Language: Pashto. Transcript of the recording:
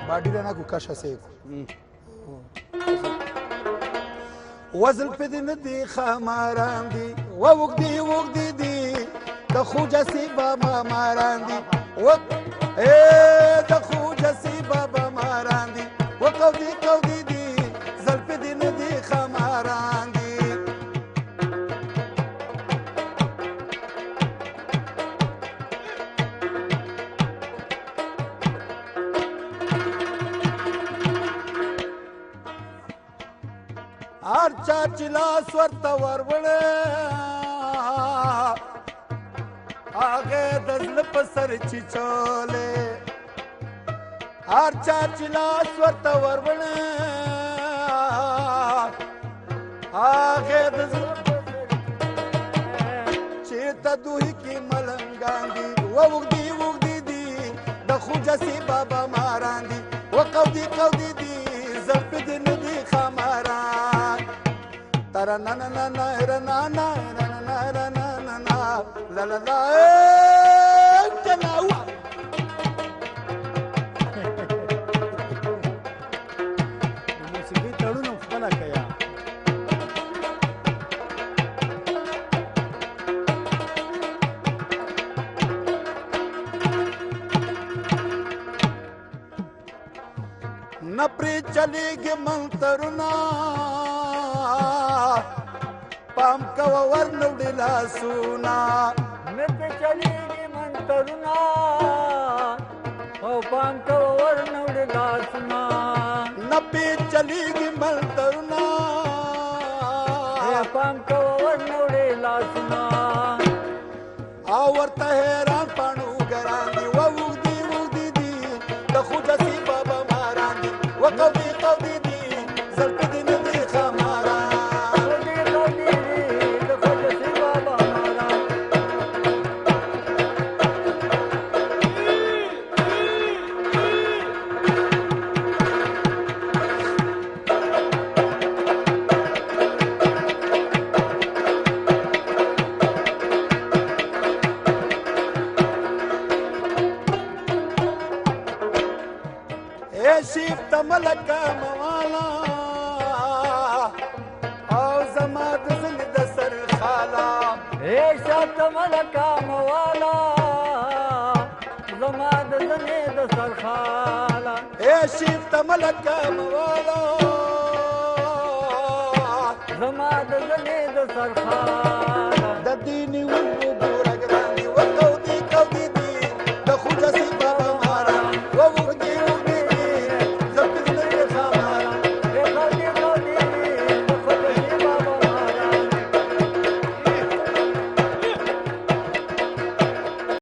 باډي نه کو کښه سي وزل په دې نه دی خماران دي وګدي وګدي دي د خوجه سی بابا ماران دي و د خوجه سی بابا ماران دي وقودي قودي دي زل په دې نه دی خماران دي هر چا چې لاس ورته وروړی هغه د زړه په سر چیچولی هر چا چې لاس ورته وروړی هغه د زړه چېرته دوی کې ملنګان دي ووږدي وږدي دي د خوجه سي بابا ماران دي وقودي قودي دي زلفې دې نه دي خماران ترا نا نا نا نا را نا نا را نا را نا نا نا لا لا لا جناو موسیقي تړونو خپله کیا न پرې چلیږي منترونه پام کوه ورنوړي لاسونه نه پرې چلیږي منترونه او پام کوه ورنوړي لاسونه نه پرې چلیږي منترونه پام کوه ورنوړي لاسونه او ورته حیران پاڼو ګران دي ووږدي وږدي دي د خوجه سي بابا ماران دي وقودي قودي دي زلفې دې نه دي خماران شیف ته ملکه موالا او زما د زنې د سر خالا شیف ته ملکه موالا زما د زنې د سر خالا شیف ته ملکه موالا زما د زنې د سر خالا د دې نیولو